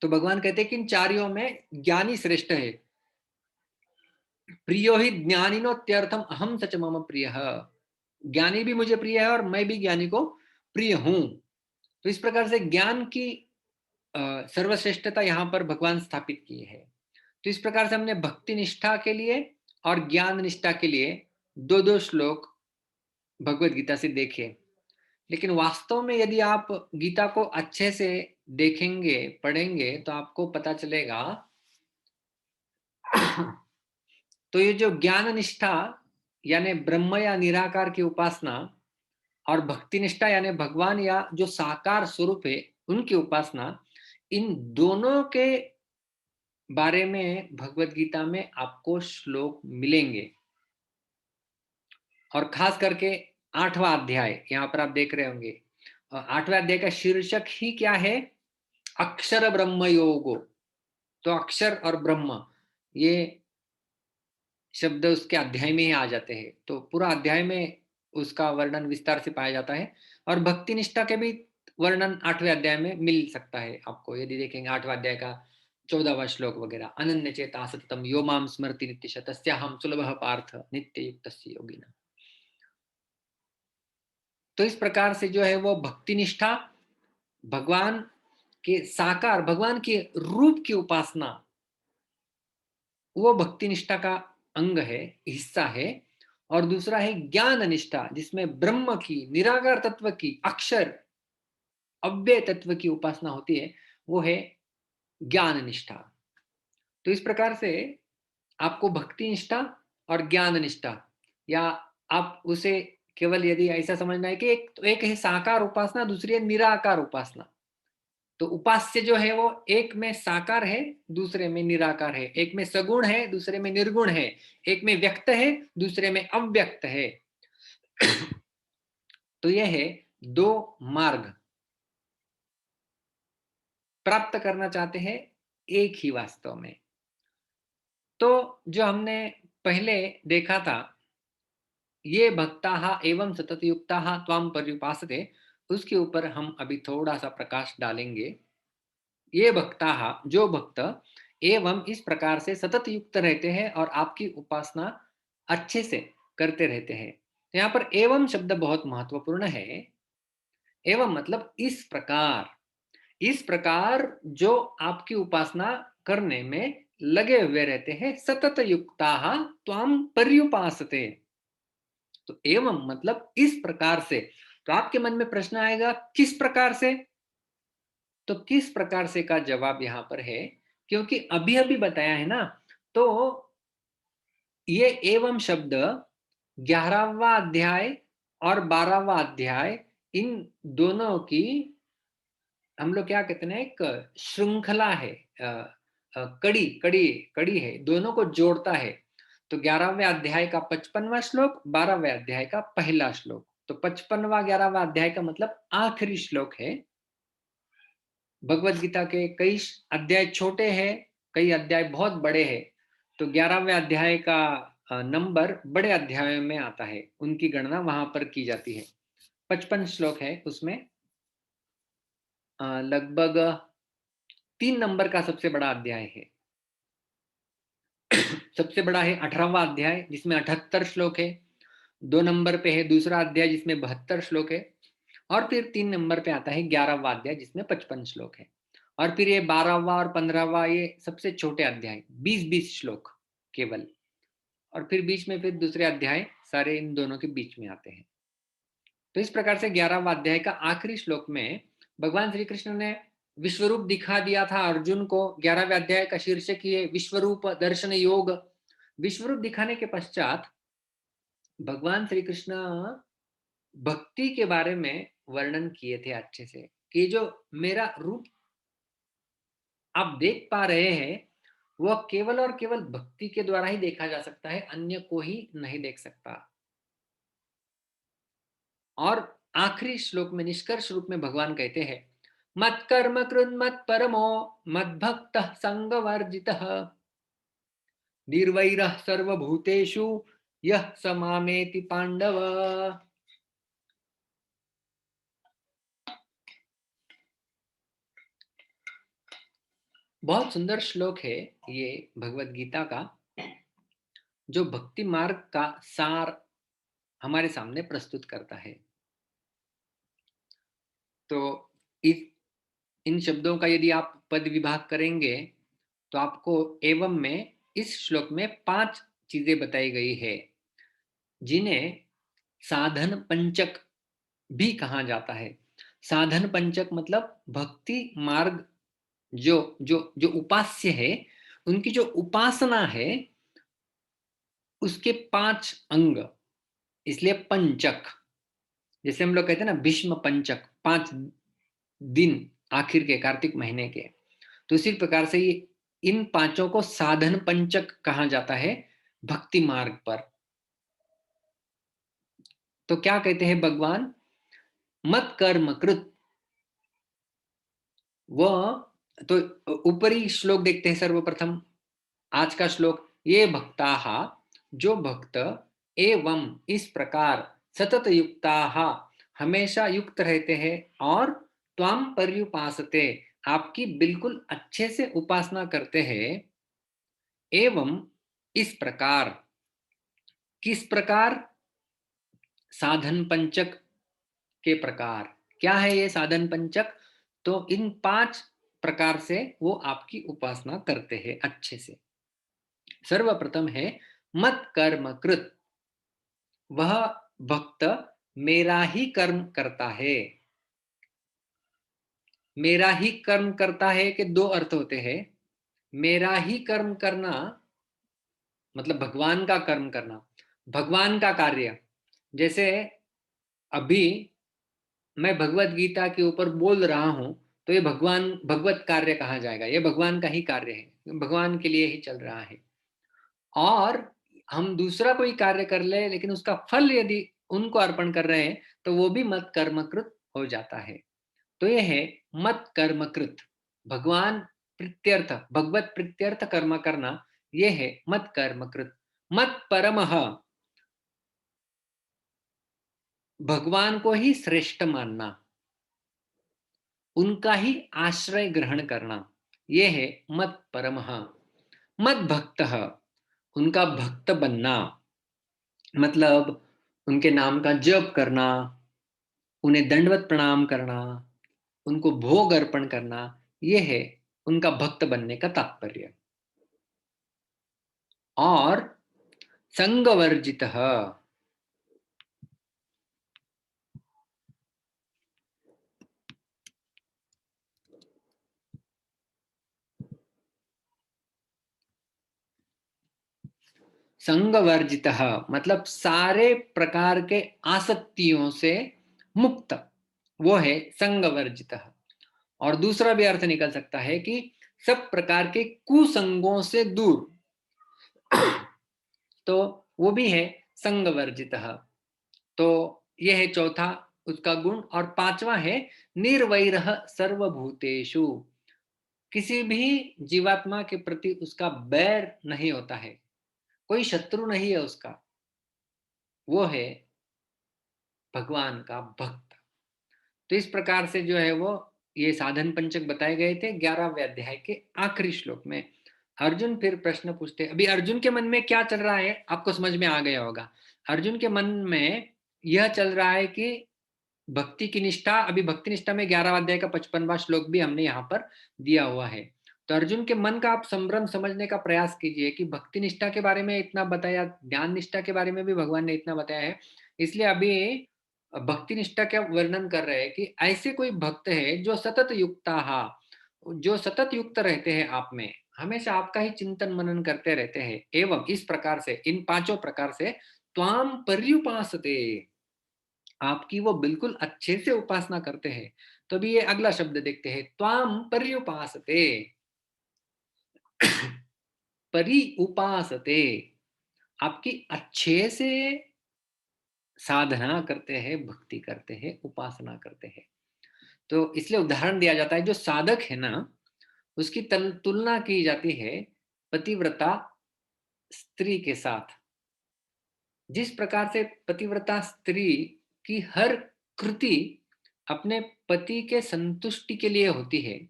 A: तो भगवान कहते हैं कि इन चारियों में ज्ञानी श्रेष्ठ है। प्रियो ही ज्ञानिनोत्यर्थम अहम सच मम प्रिय। ज्ञानी भी मुझे प्रिय है और मैं भी ज्ञानी को प्रिय हूं। तो इस प्रकार से ज्ञान की सर्वश्रेष्ठता यहाँ पर भगवान स्थापित की है। तो इस प्रकार से हमने भक्ति निष्ठा के लिए और ज्ञान निष्ठा के लिए 2-2 श्लोक भगवत गीता से देखे। लेकिन वास्तव में यदि आप गीता को अच्छे से देखेंगे, पढ़ेंगे, तो आपको पता चलेगा तो ये जो ज्ञान निष्ठा यानी ब्रह्म या निराकार की उपासना और भक्ति निष्ठा यानी भगवान या जो साकार स्वरूप है उनकी उपासना, इन दोनों के बारे में भगवत गीता में आपको श्लोक मिलेंगे। और खास करके 8वां अध्याय यहाँ पर आप देख रहे होंगे। 8वें अध्याय का शीर्षक ही क्या है? अक्षर ब्रह्म योगो। तो अक्षर और ब्रह्म ये शब्द उसके अध्याय में ही आ जाते हैं। तो पूरा अध्याय में उसका वर्णन विस्तार से पाया जाता है। और भक्ति निष्ठा के भी वर्णन 8वें अध्याय में मिल सकता है आपको, यदि देखेंगे 8वां अध्याय का 14वां श्लोक वगैरह। अनन्य चेता सततम यो माम स्मरति नित्यश तस्याहं सुलभः पार्थ नित्य युक्तस्य योगिनः। तो इस प्रकार से जो है वो भक्ति निष्ठा, भगवान के साकार, भगवान के रूप की उपासना, वो भक्ति निष्ठा का अंग है, हिस्सा है। और दूसरा है ज्ञान निष्ठा, जिसमें ब्रह्म की, निराकार तत्व की, अक्षर अव्यय तत्व की उपासना होती है, वो है ज्ञान निष्ठा। तो इस प्रकार से आपको भक्ति निष्ठा और ज्ञान निष्ठा, या आप उसे केवल यदि ऐसा समझना है कि एक है साकार उपासना, दूसरी है निराकार उपासना। तो उपास्य जो है वो एक में साकार है, दूसरे में निराकार है। एक में सगुण है, दूसरे में निर्गुण है। एक में व्यक्त है, दूसरे में अव्यक्त है। तो यह है 2 मार्ग। प्राप्त करना चाहते हैं एक ही वास्तव में। तो जो हमने पहले देखा था, ये भक्ताः एवं सतत युक्ताः त्वां पर्युपासते, उसके ऊपर हम अभी थोड़ा सा प्रकाश डालेंगे। ये भक्ताः, जो भक्त एवं इस प्रकार से सतत युक्त रहते हैं और आपकी उपासना अच्छे से करते रहते हैं। तो यहाँ पर एवं शब्द बहुत महत्वपूर्ण है। एवं मतलब इस प्रकार। इस प्रकार जो आपकी उपासना करने में लगे हुए रहते हैं, सतत युक्ताः त्वां पर्युपासते। तो एवं मतलब इस प्रकार से। तो आपके मन में प्रश्न आएगा, किस प्रकार से? तो किस प्रकार से का जवाब यहाँ पर है, क्योंकि अभी-अभी बताया है ना, तो ये एवं शब्द 11वां अध्याय और 12वां अध्याय, इन दोनों की हम लोग क्या कहते हैं ना, एक श्रृंखला है, कड़ी कड़ी कड़ी है, दोनों को जोड़ता है। तो 11वें अध्याय का 55वां श्लोक, 12वें अध्याय का पहला श्लोक। तो 55वां 11वां अध्याय का मतलब आखिरी श्लोक है। भगवत गीता के कई अध्याय छोटे हैं, कई अध्याय बहुत बड़े हैं। तो 11वें अध्याय का नंबर बड़े अध्यायों में आता है, उनकी गणना वहां पर की जाती है। 55 श्लोक है, उसमें लगभग 3 नंबर का सबसे बड़ा अध्याय है। सबसे बड़ा है 18वां अध्याय, जिसमें 78 श्लोक है। 2 नंबर पे है दूसरा अध्याय, जिसमें 72 श्लोक है। और फिर 3 नंबर पे आता है 11वां अध्याय, जिसमें 55 श्लोक है। और फिर ये 12वां और 15वां, ये सबसे छोटे अध्याय, 20-20 श्लोक केवल। और फिर बीच में फिर दूसरे अध्याय सारे इन दोनों के बीच में आते हैं। तो इस प्रकार से 11वां अध्याय का आखिरी श्लोक में भगवान श्री कृष्ण ने विश्वरूप दिखा दिया था अर्जुन को। 11वें अध्याय का शीर्षक ये विश्वरूप दर्शन योग। विश्वरूप दिखाने के पश्चात भगवान श्री कृष्ण भक्ति के बारे में वर्णन किए थे अच्छे से, कि जो मेरा रूप आप देख पा रहे हैं, वह केवल और केवल भक्ति के द्वारा ही देखा जा सकता है, अन्य को ही नहीं देख सकता। और आखिरी श्लोक में निष्कर्ष रूप में भगवान कहते हैं, मत कर्म कृन मत परमो मद भक्त संग वर्जितः निर्वैरः सर्वभूतेषु यह स मामेति पांडव। बहुत सुंदर श्लोक है ये भगवत गीता का, जो भक्ति मार्ग का सार हमारे सामने प्रस्तुत करता है। तो इस इन शब्दों का यदि आप पद विभाग करेंगे, तो आपको एवं में इस श्लोक में 5 चीजें बताई गई है, जिन्हें साधन पंचक भी कहा जाता है। साधन पंचक मतलब भक्ति मार्ग, जो जो जो उपास्य है, उनकी जो उपासना है, उसके 5 अंग, इसलिए पंचक। जैसे हम लोग कहते हैं ना भीष्म पंचक, 5 दिन आखिर के कार्तिक महीने के। तो इसी प्रकार से ये इन पांचों को साधन पंचक कहा जाता है भक्ति मार्ग पर। तो क्या कहते हैं भगवान, मत कर्म कृत, वह तो ऊपरी श्लोक देखते हैं सर्वप्रथम, आज का श्लोक, ये भक्ताः, जो भक्त, एवं इस प्रकार, सतत युक्ताः, हमेशा युक्त रहते हैं, और त्वाम पर्युपासते, आपकी बिल्कुल अच्छे से उपासना करते हैं। एवं इस प्रकार, किस प्रकार? साधन पंचक के प्रकार। क्या है ये साधन पंचक? तो इन 5 प्रकार से वो आपकी उपासना करते हैं अच्छे से। सर्वप्रथम है मत कर्म कृत, वह भक्त मेरा ही कर्म करता है। मेरा ही कर्म करता है के 2 अर्थ होते हैं। मेरा ही कर्म करना मतलब भगवान का कर्म करना, भगवान का कार्य। जैसे अभी मैं भगवत गीता के ऊपर बोल रहा हूं, तो ये भगवान भगवत कार्य कहा जाएगा, ये भगवान का ही कार्य है, भगवान के लिए ही चल रहा है। और हम दूसरा कोई कार्य कर ले, लेकिन उसका फल यदि उनको अर्पण कर रहे हैं, तो वो भी मत कर्मकृत हो जाता है। तो ये है मत कर्मकृत, भगवान प्रीत्यर्थ, भगवत प्रीत्यर्थ कर्म करना, ये है मत कर्मकृत। मत परमः, भगवान को ही श्रेष्ठ मानना, उनका ही आश्रय ग्रहण करना, ये है मत परमः। मत भक्तः, उनका भक्त बनना, मतलब उनके नाम का जप करना, उन्हें दंडवत प्रणाम करना, उनको भोग अर्पण करना, ये है उनका भक्त बनने का तात्पर्य। और संगवर्जितः, संगवर्जितः मतलब सारे प्रकार के आसक्तियों से मुक्त, वो है संगवर्जितः। और दूसरा भी अर्थ निकल सकता है कि सब प्रकार के कुसंगों से दूर, तो वो भी है संगवर्जितः। तो यह है चौथा उसका गुण। और पांचवा है निर्वैरः सर्वभूतेषु, किसी भी जीवात्मा के प्रति उसका बैर नहीं होता है, कोई शत्रु नहीं है उसका, वो है भगवान का भक्त। तो इस प्रकार से जो है वो ये साधन पंचक बताए गए थे 11वें अध्याय के आखिरी श्लोक में। अर्जुन फिर प्रश्न पूछते, अभी अर्जुन के मन में क्या चल रहा है आपको समझ में आ गया होगा। अर्जुन के मन में यह चल रहा है कि भक्ति की निष्ठा, अभी भक्ति निष्ठा में 11वें अध्याय का 55वां श्लोक भी हमने यहाँ पर दिया हुआ है। तो अर्जुन के मन का आप संभ्रम समझने का प्रयास कीजिए कि भक्ति निष्ठा के बारे में इतना बताया, ध्यान निष्ठा के बारे में भी भगवान ने इतना बताया है। इसलिए अभी भक्ति निष्ठा का वर्णन कर रहे हैं कि ऐसे कोई भक्त है जो सतत युक्ता, जो सतत युक्त रहते हैं आप में, हमेशा आपका ही चिंतन मनन करते रहते हैं, एवं इस प्रकार से इन पांचों प्रकार से त्वाम पर्युपासते, आपकी वो बिल्कुल अच्छे से उपासना करते हैं। तो अभी ये अगला शब्द देखते हैं, त्वाम पर्युपासते, परि उपासते, आपकी अच्छे से साधना करते हैं, भक्ति करते हैं, उपासना करते हैं। तो इसलिए उदाहरण दिया जाता है, जो साधक है ना उसकी तुलना की जाती है पतिव्रता स्त्री के साथ। जिस प्रकार से पतिव्रता स्त्री की हर कृति अपने पति के संतुष्टि के लिए होती है,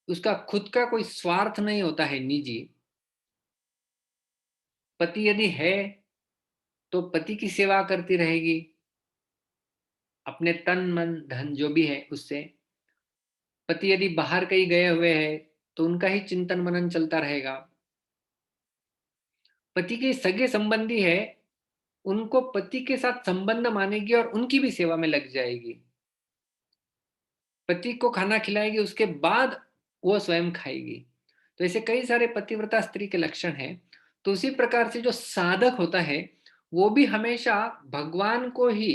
A: उसका खुद का कोई स्वार्थ नहीं होता है निजी। पति यदि है तो पति की सेवा करती रहेगी अपने तन मन धन जो भी है उससे। पति यदि बाहर कहीं गए हुए हैं तो उनका ही चिंतन मनन चलता रहेगा। पति के सगे संबंधी है, उनको पति के साथ संबंध मानेगी और उनकी भी सेवा में लग जाएगी। पति को खाना खिलाएगी, उसके बाद वो स्वयं खाएगी। तो ऐसे कई सारे पतिव्रता स्त्री के लक्षण हैं। तो उसी प्रकार से जो साधक होता है वो भी हमेशा भगवान को ही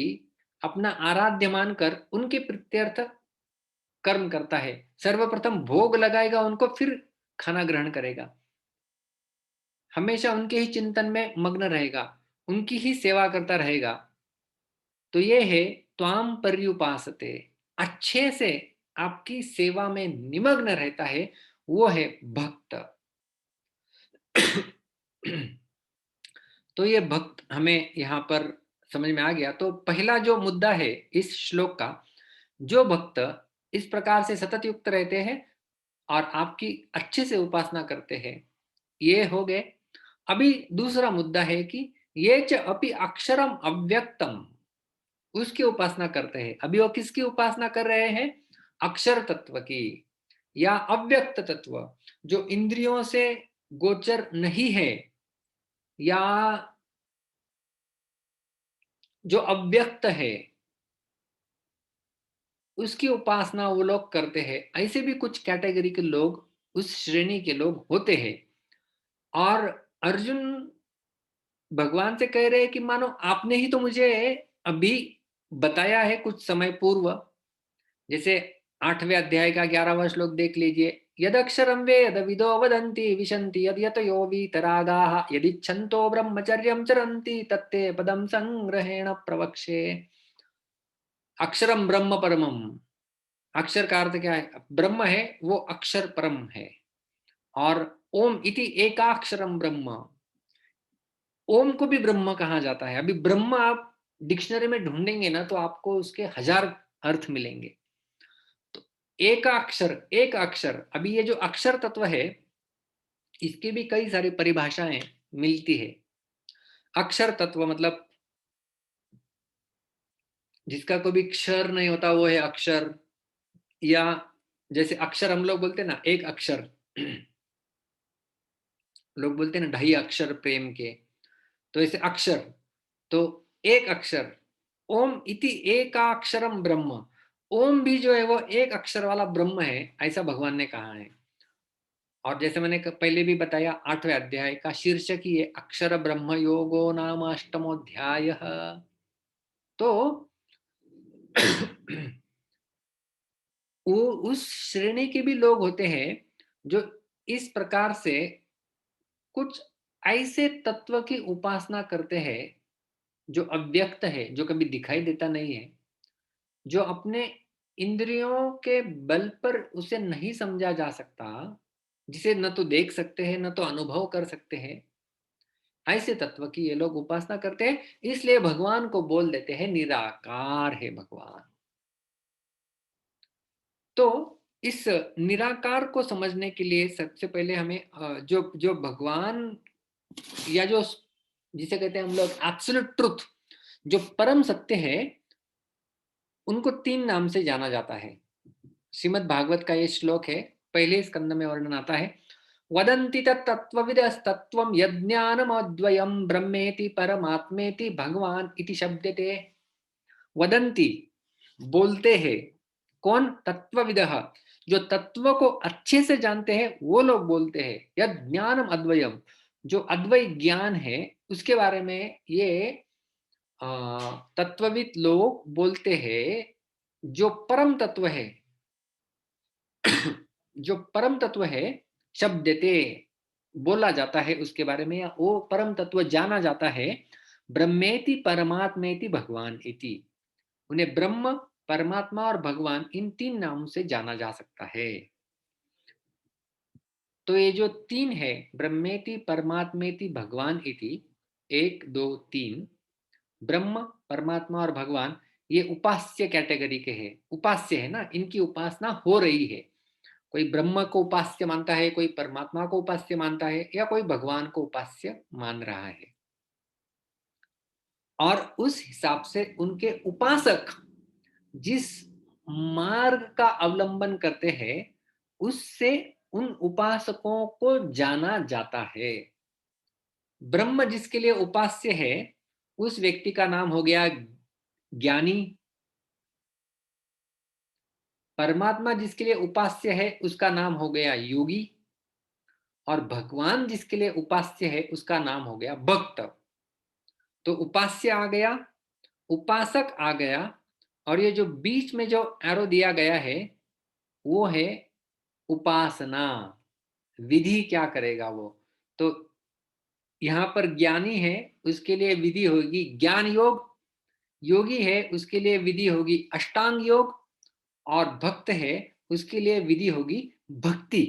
A: अपना आराध्य मानकर उनके प्रत्यर्थ कर्म करता है। सर्वप्रथम भोग लगाएगा उनको, फिर खाना ग्रहण करेगा, हमेशा उनके ही चिंतन में मग्न रहेगा, उनकी ही सेवा करता रहेगा। तो ये है त्वाम पर्युपासते, अच्छे से आपकी सेवा में निमग्न रहता है, वो है भक्त। तो ये भक्त हमें यहाँ पर समझ में आ गया। तो पहला जो मुद्दा है इस श्लोक का, जो भक्त इस प्रकार से सतत युक्त रहते हैं और आपकी अच्छे से उपासना करते हैं, ये हो गए। अभी दूसरा मुद्दा है कि ये च अपि अक्षरम अव्यक्तम, उसकी उपासना करते हैं। अभी वो किसकी उपासना कर रहे हैं? अक्षर तत्व की, या अव्यक्त तत्व जो इंद्रियों से गोचर नहीं है, या जो अव्यक्त है, उसकी उपासना वो लोग करते हैं। ऐसे भी कुछ कैटेगरी के लोग, उस श्रेणी के लोग होते हैं। और अर्जुन भगवान से कह रहे हैं कि मानो आपने ही तो मुझे अभी बताया है कुछ समय पूर्व। जैसे 8वें अध्याय का 11वां श्लोक देख लीजिए, यदक्षरं वेद विदो वदन्ति विशन्ति यद्यतयो वीतरागाः यदिच्छन्तो ब्रह्मचर्यं चरन्ति तत्ते पदं संग्रहेण प्रवक्ष्ये। अक्षरम ब्रह्म परमम, अक्षर का अर्थ क्या है? ब्रह्म है, वो अक्षर परम है। और ओम इति एकाक्षरम ब्रह्म, ओम को भी ब्रह्म कहा जाता है। अभी ब्रह्म आप डिक्शनरी में ढूंढेंगे ना तो आपको उसके 1000 अर्थ मिलेंगे। तो एक अक्षर, एक अक्षर, अभी ये जो अक्षर तत्व है इसकी भी कई सारी परिभाषाएं मिलती है। अक्षर तत्व मतलब जिसका कोई भी क्षर नहीं होता वो है अक्षर। या जैसे अक्षर हम लोग बोलते हैं ना, एक अक्षर लोग बोलते हैं ना, ढाई अक्षर प्रेम के, तो ऐसे अक्षर, तो एक अक्षर, ओम इति एकाक्षरम ब्रह्म, ओम भी जो है वो एक अक्षर वाला ब्रह्म है, ऐसा भगवान ने कहा है। और जैसे मैंने पहले भी बताया, 8वें अध्याय का शीर्षक ही है अक्षर ब्रह्म योगो नाम अष्टमोध्याय। तो वो उस श्रेणी के भी लोग होते हैं जो इस प्रकार से कुछ ऐसे तत्व की उपासना करते हैं जो अव्यक्त है, जो कभी दिखाई देता नहीं है, जो अपने इंद्रियों के बल पर उसे नहीं समझा जा सकता, जिसे न तो देख सकते हैं न तो अनुभव कर सकते हैं, ऐसे तत्व की ये लोग उपासना करते हैं। इसलिए भगवान को बोल देते हैं निराकार है भगवान। तो इस निराकार को समझने के लिए सबसे पहले हमें जो जो भगवान, या जो जिसे कहते हैं हम लोग एब्सोल्यूट ट्रुथ, जो परम सत्य है, उनको 3 नाम से जाना जाता है। श्रीमद् भागवत का ये श्लोक है, पहले स्कंद में वर्णन आता है, वदन्ति तत्त्वविदस्तत्त्वं यज्ञानमद्वयं ब्रह्मेति परमात्मेति भगवान इति शब्दते। वदन्ति, बोलते हैं, कौन? तत्वविदः, जो तत्व को अच्छे से जानते हैं वो लोग बोलते हैं, यद ज्ञानम अद्वयम, जो अद्वैत ज्ञान है उसके बारे में ये तत्वविद लोग बोलते हैं। जो परम तत्व है, जो परम तत्व है, शब्दते, बोला जाता है उसके बारे में, या वो परम तत्व जाना जाता है, ब्रह्मेति परमात्मेति भगवान इति। उन्हें ब्रह्म, परमात्मा और भगवान, इन 3 नामों से जाना जा सकता है। तो ये जो 3 है, ब्रह्मेति परमात्मेति भगवान इति, 1 2 3, ब्रह्म, परमात्मा और भगवान, ये उपास्य कैटेगरी के हैं, उपास्य है ना, इनकी उपासना हो रही है। कोई ब्रह्म को उपास्य मानता है, कोई परमात्मा को उपास्य मानता है, या कोई भगवान को उपास्य मान रहा है। और उस हिसाब से उनके उपासक जिस मार्ग का अवलंबन करते हैं, उससे उन उपासकों को जाना जाता है। ब्रह्म जिसके लिए उपास्य है, उस व्यक्ति का नाम हो गया ज्ञानी। परमात्मा जिसके लिए उपास्य है, उसका नाम हो गया योगी। और भगवान जिसके लिए उपास्य है, उसका नाम हो गया भक्त। तो उपास्य आ गया, उपासक आ गया, और ये जो बीच में जो एरो दिया गया है, वो है उपासना। विधि क्या करेगा वो? तो यहाँ पर ज्ञानी है, उसके लिए विधि होगी ज्ञान योग। योगी है, उसके लिए विधि होगी अष्टांग योग। और भक्त है, उसके लिए विधि होगी भक्ति।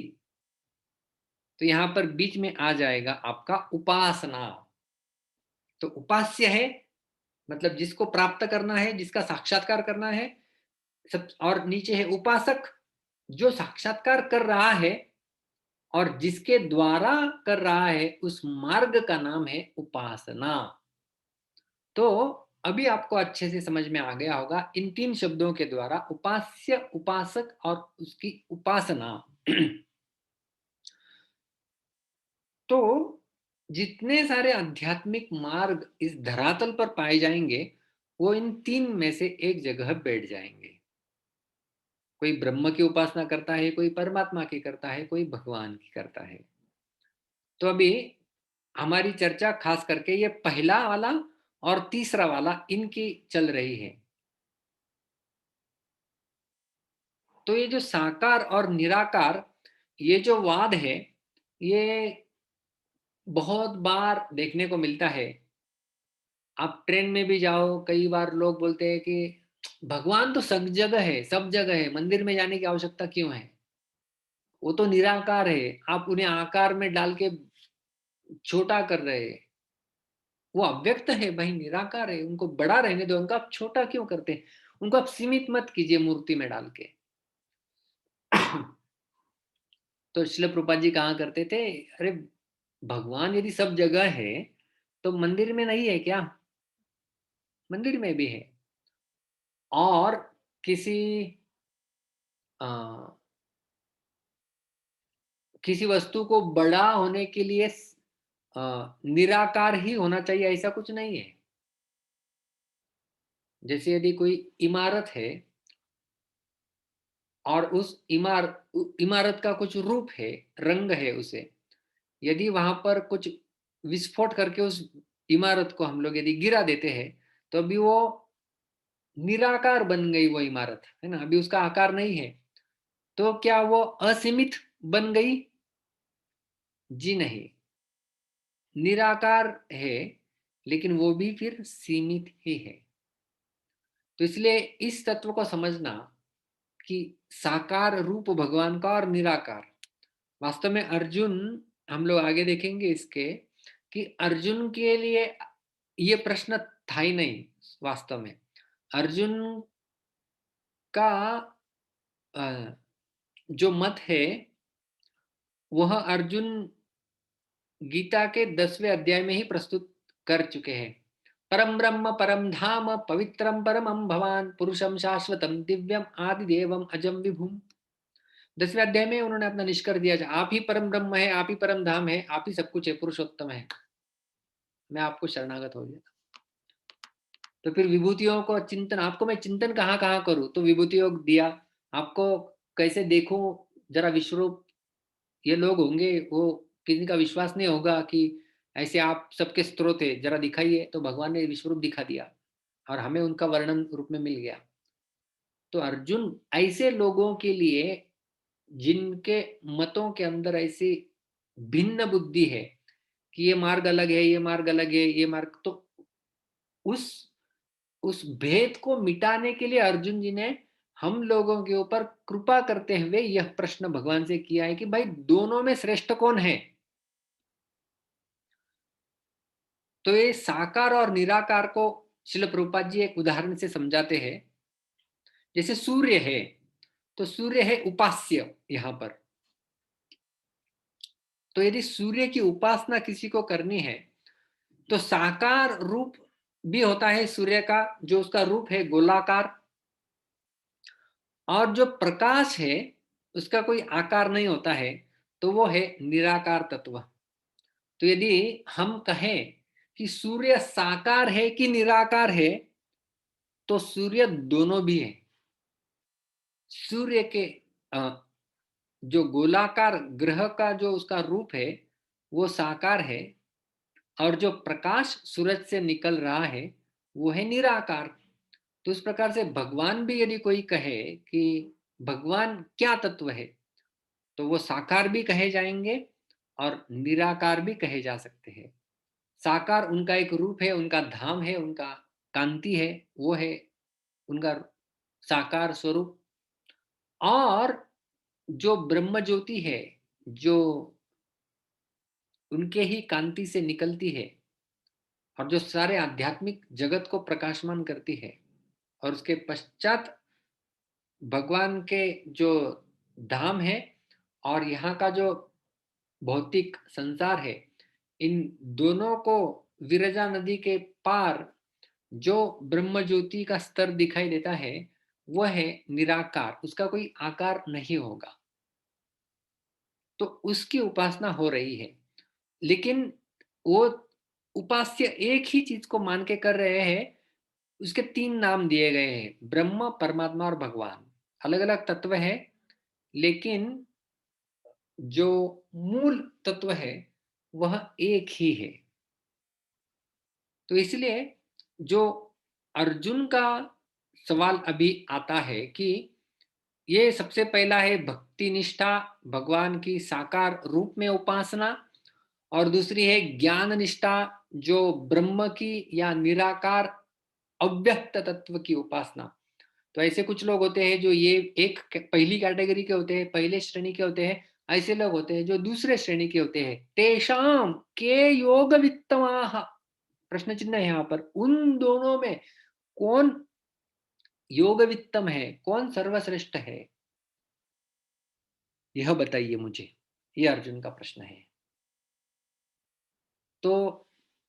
A: तो यहाँ पर बीच में आ जाएगा आपका उपासना। तो उपास्य है, मतलब जिसको प्राप्त करना है, जिसका साक्षात्कार करना है सब। और नीचे है उपासक, जो साक्षात्कार कर रहा है और जिसके द्वारा कर रहा है, उस मार्ग का नाम है उपासना। तो अभी आपको अच्छे से समझ में आ गया होगा इन 3 शब्दों के द्वारा, उपास्य, उपासक और उसकी उपासना। तो जितने सारे आध्यात्मिक मार्ग इस धरातल पर पाए जाएंगे, वो इन 3 में से एक जगह बैठ जाएंगे। कोई ब्रह्म की उपासना करता है, कोई परमात्मा की करता है, कोई भगवान की करता है। तो अभी हमारी चर्चा खास करके ये पहला वाला और तीसरा वाला इनकी चल रही है। तो ये जो साकार और निराकार, ये जो वाद है, ये बहुत बार देखने को मिलता है। आप ट्रेन में भी जाओ, कई बार लोग बोलते हैं कि भगवान तो सब जगह है, सब जगह है, मंदिर में जाने की आवश्यकता क्यों है? वो तो निराकार है, आप उन्हें आकार में डाल के छोटा कर रहे हैं। वो अव्यक्त है भाई, निराकार है, उनको बड़ा रहने दो, उनको आप छोटा क्यों करते हैं? उनको आप सीमित मत कीजिए मूर्ति में डाल के। तो श्रील प्रभुपाद जी कहा करते थे, अरे भगवान यदि सब जगह है तो मंदिर में नहीं है क्या? मंदिर में भी है। और किसी अ, किसी वस्तु को बड़ा होने के लिए निराकार ही होना चाहिए ऐसा कुछ नहीं है। जैसे यदि कोई इमारत है और उस इमारत का कुछ रूप है, रंग है उसे, यदि वहाँ पर कुछ विस्फोट करके उस इमारत को हम लोग यदि गिरा देते हैं, तो अभी वो निराकार बन गई वो इमारत, है ना? अभी उसका आकार नहीं है। तो क्या वो असीमित बन गई? जी नहीं, निराकार है, लेकिन वो भी फिर सीमित ही है। तो इसलिए इस तत्व को समझना कि साकार रूप भगवान का और निराकार, वास्तव में अर्जुन, हम लोग आगे देखेंगे इसके, कि अर्जुन के लिए ये प्रश्न था ही नहीं वास्तव में। अर्जुन का जो मत है, वह अर्जुन गीता के 10वें अध्याय में ही प्रस्तुत कर चुके हैं। परम ब्रह्म परम धाम पवित्रम परमम भवान पुरुषम शाश्वतम दिव्यम आदि देवम अजम विभुम। 10वें अध्याय में उन्होंने अपना निष्कर्ष दिया, आप ही परम ब्रह्म है, आप ही परम धाम है, आप ही सब कुछ है, पुरुषोत्तम है, मैं आपको शरणागत हो गया। तो फिर विभूतियों को चिंतन, आपको मैं चिंतन कहाँ कहाँ करूँ, तो विभूतियों दिया। आपको कैसे देखूं, जरा विश्वरूप, ये लोग होंगे वो, किसी का विश्वास नहीं होगा कि ऐसे आप सबके स्रोत है, जरा दिखाइए, तो भगवान ने विश्वरूप दिखा दिया और हमें उनका वर्णन रूप में मिल गया। तो अर्जुन ऐसे लोगों के लिए जिनके मतों के अंदर ऐसी भिन्न बुद्धि है कि ये मार्ग अलग है, ये मार्ग अलग है, ये मार्ग, तो उस उस भेद को मिटाने के लिए अर्जुन जी ने हम लोगों के ऊपर कृपा करते हुए यह प्रश्न भगवान से किया है कि भाई दोनों में श्रेष्ठ कौन है। तो ये साकार और निराकार को श्रील प्रभुपाद जी एक उदाहरण से समझाते हैं। जैसे सूर्य है, तो सूर्य है उपास्य यहां पर। तो यदि सूर्य की उपासना किसी को करनी है, तो साकार रूप भी होता है सूर्य का, जो उसका रूप है गोलाकार, और जो प्रकाश है उसका कोई आकार नहीं होता है, तो वो है निराकार तत्व। तो यदि हम कहें कि सूर्य साकार है कि निराकार है, तो सूर्य दोनों भी है। सूर्य के जो गोलाकार ग्रह का जो उसका रूप है वो साकार है, और जो प्रकाश सूरज से निकल रहा है वो है निराकार। तो इस प्रकार से भगवान भी यदि कोई कहे कि भगवान क्या तत्व है, तो वो साकार भी कहे जाएंगे और निराकार भी कहे जा सकते हैं। साकार उनका एक रूप है, उनका धाम है, उनका कांति है, वो है उनका साकार स्वरूप। और जो ब्रह्म ज्योति है, जो उनके ही कांति से निकलती है और जो सारे आध्यात्मिक जगत को प्रकाशमान करती है, और उसके पश्चात भगवान के जो धाम है और यहाँ का जो भौतिक संसार है, इन दोनों को विरजा नदी के पार जो ब्रह्म ज्योति का स्तर दिखाई देता है, वह है निराकार, उसका कोई आकार नहीं होगा। तो उसकी उपासना हो रही है, लेकिन वो उपास्य एक ही चीज को मान के कर रहे हैं। उसके तीन नाम दिए गए हैं, ब्रह्म परमात्मा और भगवान। अलग अलग तत्व है, लेकिन जो मूल तत्व है वह एक ही है। तो इसलिए जो अर्जुन का सवाल अभी आता है कि ये सबसे पहला है भक्ति निष्ठा, भगवान की साकार रूप में उपासना, और दूसरी है ज्ञान निष्ठा, जो ब्रह्म की या निराकार अव्यक्त तत्व की उपासना। तो ऐसे कुछ लोग होते हैं जो ये एक पहली कैटेगरी के होते हैं, पहले श्रेणी के होते हैं। ऐसे लोग होते हैं जो दूसरे श्रेणी के होते हैं, तेषाम के योग वित्तमाह। प्रश्न चिन्ह है यहाँ पर, उन दोनों में कौन योग वित्तम है, कौन सर्वश्रेष्ठ है, यह बताइए मुझे। यह अर्जुन का प्रश्न है। तो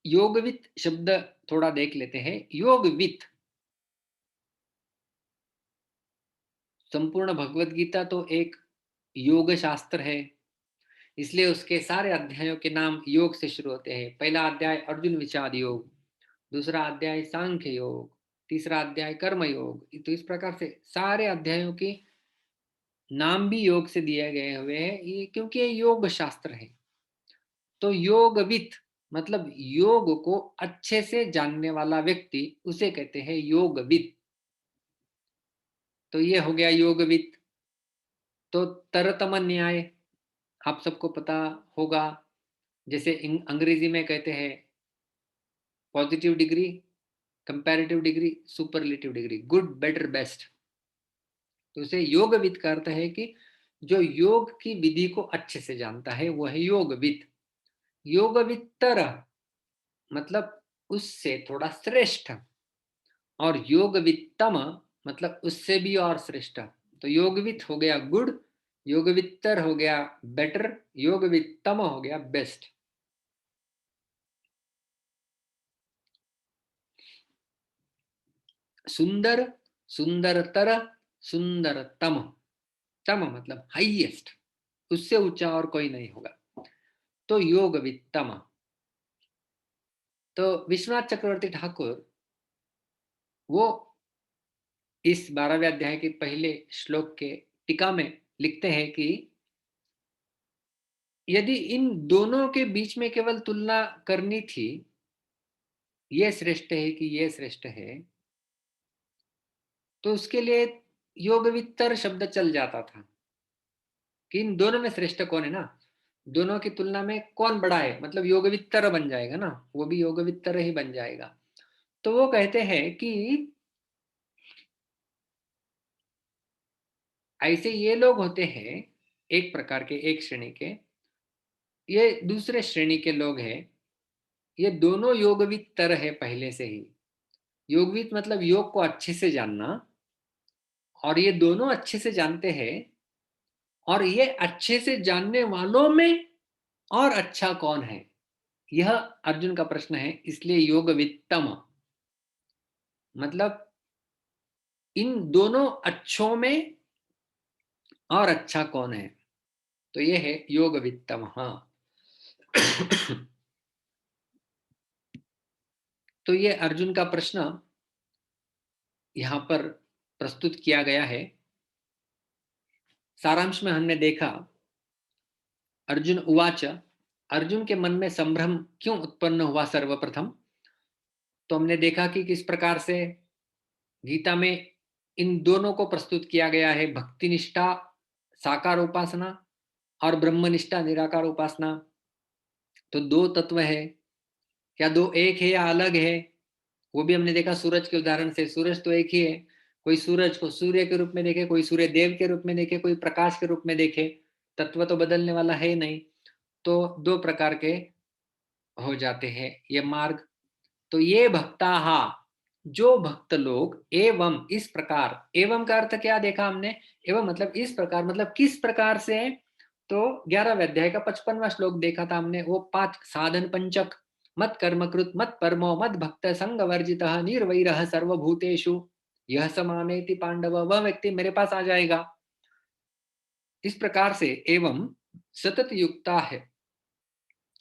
A: योगवित शब्द थोड़ा देख लेते हैं। योगवित, संपूर्ण भगवत गीता तो एक योग शास्त्र है, इसलिए उसके सारे अध्यायों के नाम योग से शुरू होते हैं। पहला अध्याय अर्जुन विषाद योग, दूसरा अध्याय सांख्य योग, तीसरा अध्याय कर्म योग। तो इस प्रकार से सारे अध्यायों के नाम भी योग से दिए गए हुए हैं, ये क्योंकि ये योग शास्त्र है। तो योगविद मतलब योग को अच्छे से जानने वाला व्यक्ति, उसे कहते हैं योगविद। तो ये हो गया योगविद। तो तरतम न्याय आप सबको पता होगा, जैसे अंग्रेजी में कहते हैं positive degree, comparative degree, superlative degree, good better best. तो उसे योगविद का अर्थ है कि जो योग की विधि को अच्छे से जानता है वो है योगविद। योगवित्तर मतलब उससे थोड़ा श्रेष्ठ, और योगवित्तम मतलब उससे भी और श्रेष्ठ। तो योगवित हो गया गुड, योगवित्तर हो गया बेटर, योगवित्तम हो गया बेस्ट। सुंदर, सुंदरतर, सुंदरतम। तम मतलब हाईएस्ट, उससे ऊंचा और कोई नहीं होगा। तो योगवित्तम। तो विश्वनाथ चक्रवर्ती ठाकुर वो इस 12वें अध्याय के पहले श्लोक के टीका में लिखते हैं कि यदि इन दोनों के बीच में केवल तुलना करनी थी, ये श्रेष्ठ है कि ये श्रेष्ठ है, तो उसके लिए योगवित्तर शब्द चल जाता था कि इन दोनों में श्रेष्ठ कौन है ना, दोनों की तुलना में कौन बड़ा है, मतलब योगवित्तर बन जाएगा ना, वो भी योगवित्तर ही बन जाएगा। तो वो कहते हैं कि ऐसे ये लोग होते हैं एक प्रकार के, एक श्रेणी के, ये दूसरे श्रेणी के लोग हैं, ये दोनों योगवित्तर है पहले से ही। योगविद मतलब योग को अच्छे से जानना, और ये दोनों अच्छे से जानते हैं, और ये अच्छे से जानने वालों में और अच्छा कौन है, यह अर्जुन का प्रश्न है। इसलिए योगवित्तम मतलब इन दोनों अच्छों में और अच्छा कौन है, तो ये है योगवित्तम। हाँ। तो ये अर्जुन का प्रश्न यहां पर प्रस्तुत किया गया है। सारांश में हमने देखा, अर्जुन उवाच, अर्जुन के मन में संभ्रम क्यों उत्पन्न हुआ सर्वप्रथम। तो हमने देखा कि किस प्रकार से गीता में इन दोनों को प्रस्तुत किया गया है, भक्ति निष्ठा साकार उपासना और ब्रह्मनिष्ठा निराकार उपासना। तो दो तत्व है, क्या दो एक है या अलग है, वो भी हमने देखा सूरज के उदाहरण से। सूरज तो एक ही है, कोई सूरज को सूर्य के रूप में देखे, कोई सूर्य देव के रूप में देखे, कोई प्रकाश के रूप में देखे, तत्व तो बदलने वाला है नहीं। तो दो प्रकार के हो जाते हैं ये मार्ग। तो ये भक्ताहा, जो भक्त लोग, एवं इस प्रकार, एवं का अर्थ क्या देखा हमने, एवं मतलब इस प्रकार, मतलब किस प्रकार से। तो 11वें अध्याय का 55वां श्लोक देखा था हमने, वो 5 साधन पंचक, मत कर्मकृत मत परमो मत भक्त संग वर्जित निर्वैरः सर्वभूतेषु यह स मामेति पांडव, वह व्यक्ति मेरे पास आ जाएगा। इस प्रकार से एवं सतत युक्ता है,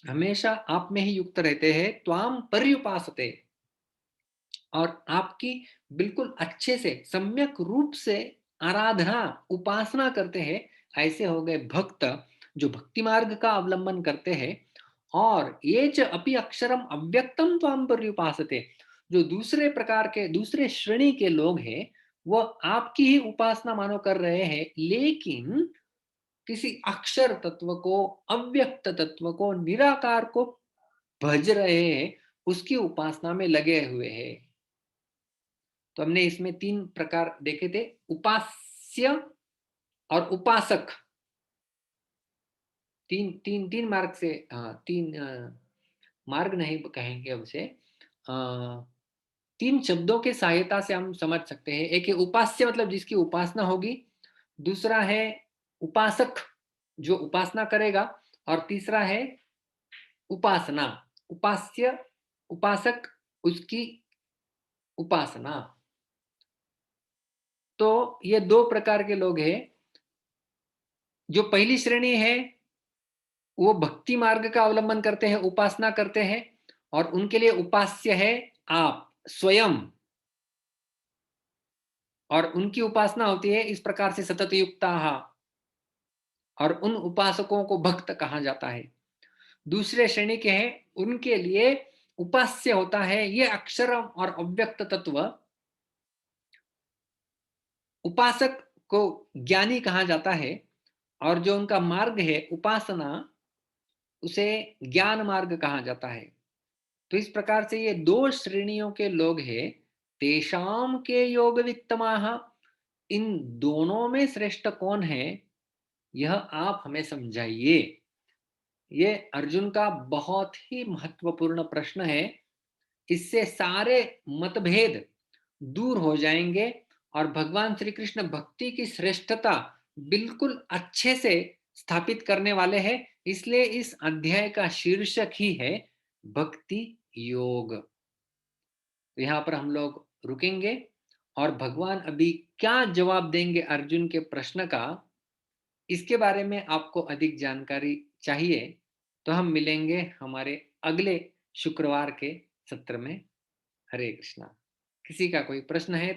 A: हमेशा आप में ही युक्त रहते हैं, त्वाम पर्युपासते, और आपकी बिल्कुल अच्छे से सम्यक रूप से आराधना उपासना करते हैं। ऐसे हो गए भक्त जो भक्ति मार्ग का अवलंबन करते हैं। और ये च अपि अक्षरम अव्यक्तम त्वाम पर्युपासते, जो दूसरे प्रकार के, दूसरे श्रेणी के लोग हैं, वो आपकी ही उपासना मानो कर रहे हैं, लेकिन किसी अक्षर तत्व को, अव्यक्त तत्व को, निराकार को भज रहे हैं, उसकी उपासना में लगे हुए हैं। तो हमने इसमें 3 प्रकार देखे थे, उपास्य और उपासक। तीन तीन तीन मार्ग से, तीन मार्ग नहीं कहेंगे उसे, 3 शब्दों के सहायता से हम समझ सकते हैं। एक है उपास्य मतलब जिसकी उपासना होगी, दूसरा है उपासक जो उपासना करेगा, और तीसरा है उपासना, उपास्य उपासक उसकी उपासना। तो ये 2 प्रकार के लोग हैं। जो पहली श्रेणी है, वो भक्ति मार्ग का अवलंबन करते हैं, उपासना करते हैं और उनके लिए उपास्य है आप स्वयं। और उनकी उपासना होती है इस प्रकार से सतत युक्ताः, और उन उपासकों को भक्त कहा जाता है। दूसरे श्रेणी के हैं, उनके लिए उपास्य होता है ये अक्षर और अव्यक्त तत्व। उपासक को ज्ञानी कहा जाता है और जो उनका मार्ग है उपासना, उसे ज्ञान मार्ग कहा जाता है। तो इस प्रकार से ये 2 श्रेणियों के लोग हैं। तेषाम के योग वित्तमाः, इन दोनों में श्रेष्ठ कौन है, यह आप हमें समझाइए। ये अर्जुन का बहुत ही महत्वपूर्ण प्रश्न है। इससे सारे मतभेद दूर हो जाएंगे और भगवान श्री कृष्ण भक्ति की श्रेष्ठता बिल्कुल अच्छे से स्थापित करने वाले हैं। इसलिए इस अध्याय का शीर्षक ही है भक्ति योग। तो यहाँ पर हम लोग रुकेंगे और भगवान अभी क्या जवाब देंगे अर्जुन के प्रश्न का, इसके बारे में आपको अधिक जानकारी चाहिए तो हम मिलेंगे हमारे अगले शुक्रवार के सत्र में। हरे कृष्णा। किसी का कोई प्रश्न है